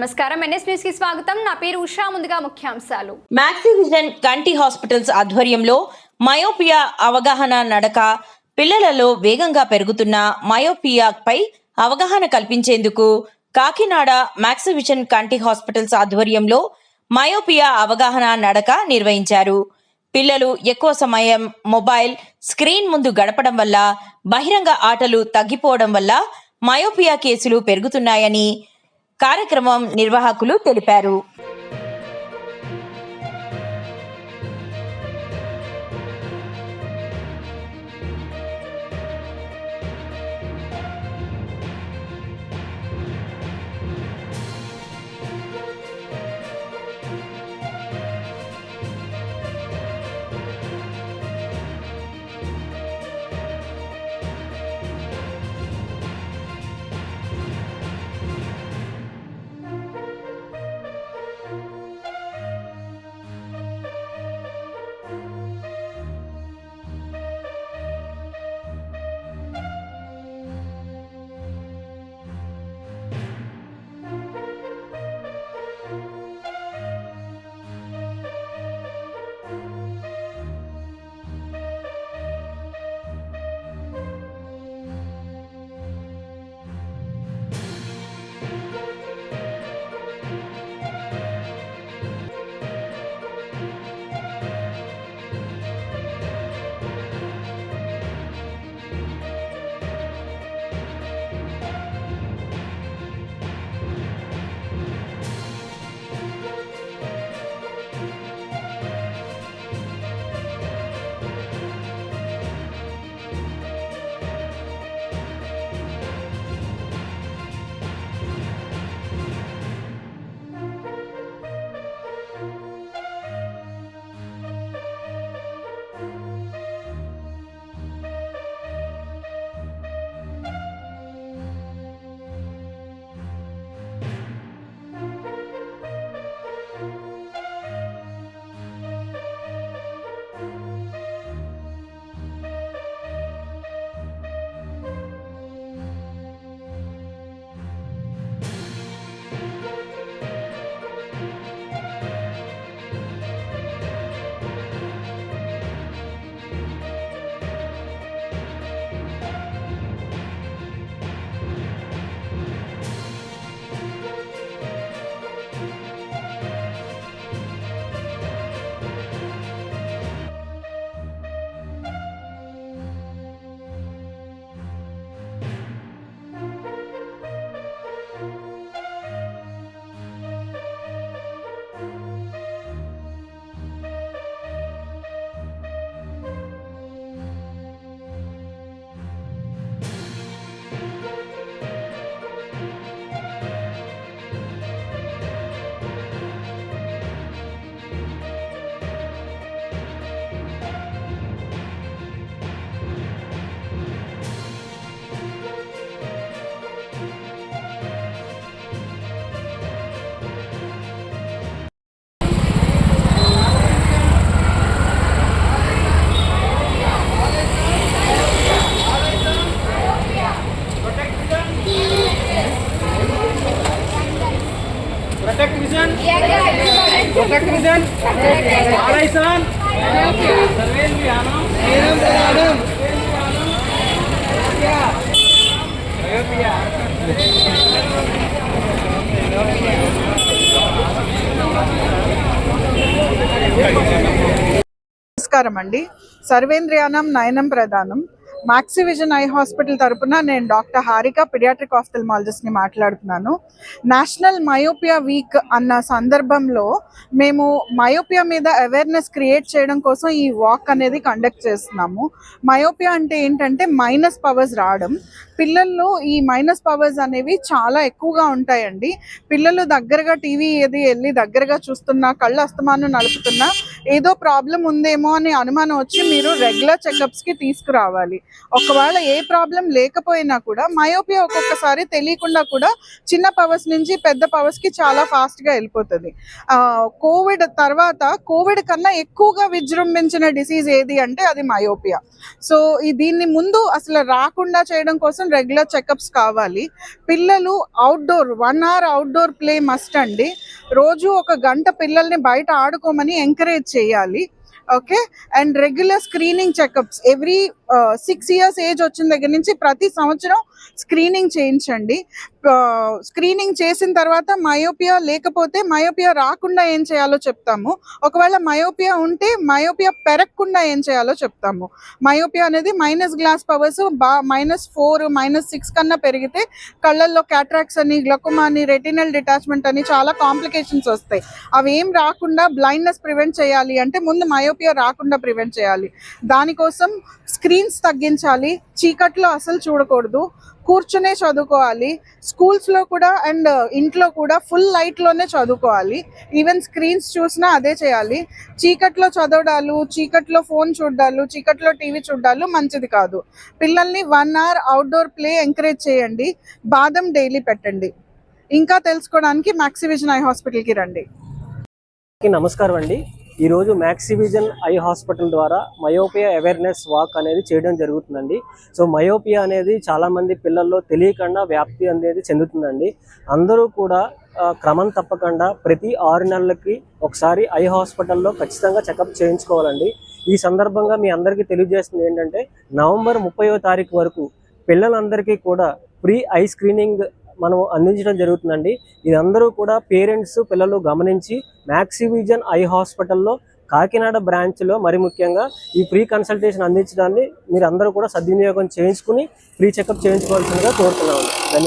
నమస్కారం NS news కి స్వాగతం. నా పేరు ఉషా. ముందుగా ముఖ్యాంశాలు. మ్యాక్సివిజన్ కంటి హాస్పిటల్స్ ఆధ్వర్యంలో మయోపియా అవగాహన నడక. పిల్లలలో వేగంగా పెరుగుతున్న మయోపియాపై అవగాహన కల్పించేందుకు కాకినాడ మ్యాక్సివిజన్ కంటి హాస్పిటల్స్ ఆధ్వర్యంలో మయోపియా అవగాహన నడక నిర్వహించారు. పిల్లలు ఎక్కువ సమయం మొబైల్ స్క్రీన్ ముందు గడపడం వల్ల, బహిరంగ ఆటలు తగ్గిపోవడం వల్ల మయోపియా కేసులు పెరుగుతున్నాయని కార్యక్రమం నిర్వాహకులు తెలిపారు. Protect vision. Protect vision. Alaisan. Sarvendriyanam. Nayanam Pradhanam. నమస్కారం అండి. సర్వేంద్రియానం నయనం ప్రధానం. మ్యాక్సివిజన్ ఐ హాస్పిటల్ తరపున నేను డాక్టర్ హారిక పిడియాట్రిక్ ఆఫ్థల్మాలజిస్ట్ని మాట్లాడుతున్నాను. నేషనల్ మయోపియా వీక్ అన్న సందర్భంలో మేము మయోపియా మీద అవేర్నెస్ క్రియేట్ చేయడం కోసం ఈ వాక్ అనేది కండక్ట్ చేస్తున్నాము. మయోపియా అంటే ఏంటంటే మైనస్ పవర్స్ రావడం. పిల్లల్లో ఈ మైనస్ పవర్స్ అనేవి చాలా ఎక్కువగా ఉంటాయండి. పిల్లలు దగ్గరగా టీవీ ఏది వెళ్ళి దగ్గరగా చూస్తున్నా, కళ్ళు అస్తమానం నలుపుతున్నా ఏదో ప్రాబ్లం ఉందేమో అని అనుమానం వచ్చి మీరు రెగ్యులర్ చెకప్స్కి తీసుకురావాలి. ఒకవేళ ఏ ప్రాబ్లం లేకపోయినా కూడా మయోపియా ఒక్కొక్కసారి తెలియకుండా కూడా చిన్న పవర్స్ నుంచి పెద్ద పవర్స్కి చాలా ఫాస్ట్గా వెళ్ళిపోతుంది. కోవిడ్ తర్వాత కోవిడ్ కన్నా ఎక్కువగా విజృంభించిన డిసీజ్ ఏది అంటే అది మయోపియా. సో దీన్ని ముందు అసలు రాకుండా చేయడం కోసం రెగ్యులర్ చెకప్స్ కావాలి. పిల్లలు outdoor 1 hour outdoor play must అండి. రోజు 1 గంట పిల్లల్ని బయట ఆడుకోమని ఎంకరేజ్ చేయాలి. Okay, and regular screening checkups every 6 years age వచ్చిన దగ్గర నుంచి ప్రతి సంవత్సరం స్క్రీనింగ్ చేయించండి. స్క్రీనింగ్ చేసిన తర్వాత మయోపియా లేకపోతే మయోపియా రాకుండా ఏం చేయాలో చెప్తాము. ఒకవేళ మయోపియా ఉంటే మయోపియా పెరగకుండా ఏం చేయాలో చెప్తాము. మయోపియా అనేది మైనస్ గ్లాస్ పవర్స్ -4 -6 కన్నా పెరిగితే కళ్ళల్లో క్యాట్రాక్ట్స్ అని, గ్లకోమా అని, రెటినల్ డిటాచ్మెంట్ అని చాలా కాంప్లికేషన్స్ వస్తాయి. అవి ఏం రాకుండా బ్లైండ్నెస్ ప్రివెంట్ చేయాలి అంటే ముందు మయోపియా రాకుండా ప్రివెంట్ చేయాలి. దానికోసం స్క్రీన్స్ తగ్గించాలి, చీకట్లో అసలు చూడకూడదు, కూర్చునే చదువుకోవాలి. స్కూల్స్లో కూడా అండ్ ఇంట్లో కూడా ఫుల్ లైట్లోనే చదువుకోవాలి. ఈవెన్ స్క్రీన్స్ చూసినా అదే చేయాలి. చీకట్లో చదవడాలు, చీకట్లో ఫోన్ చూడాలు, చీకట్లో టీవీ చూడాలు మంచిది కాదు. పిల్లల్ని 1 hour అవుట్డోర్ ప్లే ఎంకరేజ్ చేయండి. బాదం డైలీ పెట్టండి. ఇంకా తెలుసుకోవడానికి మ్యాక్సివిజన్ ఐ హాస్పిటల్కి రండి. నమస్కారం అండి. ఈరోజు మ్యాక్సివిజన్ ఐ హాస్పిటల్ ద్వారా మయోపియా అవేర్నెస్ వాక్ అనేది చేయడం జరుగుతుందండి. సో మయోపియా అనేది చాలామంది పిల్లల్లో తెలియకుండా వ్యాప్తి అనేది చెందుతుందండి. అందరూ కూడా క్రమం తప్పకుండా ప్రతి 6 నెలలకి ఒకసారి ఐ హాస్పిటల్లో ఖచ్చితంగా చెకప్ చేయించుకోవాలండి. ఈ సందర్భంగా మీ అందరికీ తెలియజేస్తుంది ఏంటంటే నవంబర్ 30వ తారీఖు వరకు పిల్లలందరికీ కూడా ఫ్రీ ఐ స్క్రీనింగ్ మనం అందించడం జరుగుతుందండి. ఇది అందరూ కూడా పేరెంట్స్ పిల్లలు గమనించి మ్యాక్సివిజన్ ఐ హాస్పిటల్లో కాకినాడ బ్రాంచ్లో మరి ముఖ్యంగా ఈ ఫ్రీ కన్సల్టేషన్ అందించడాన్ని మీరు అందరూ కూడా సద్వినియోగం చేయించుకుని ఫ్రీ చెకప్ చేయించుకోవాల్సిందిగా కోరుతున్నాం.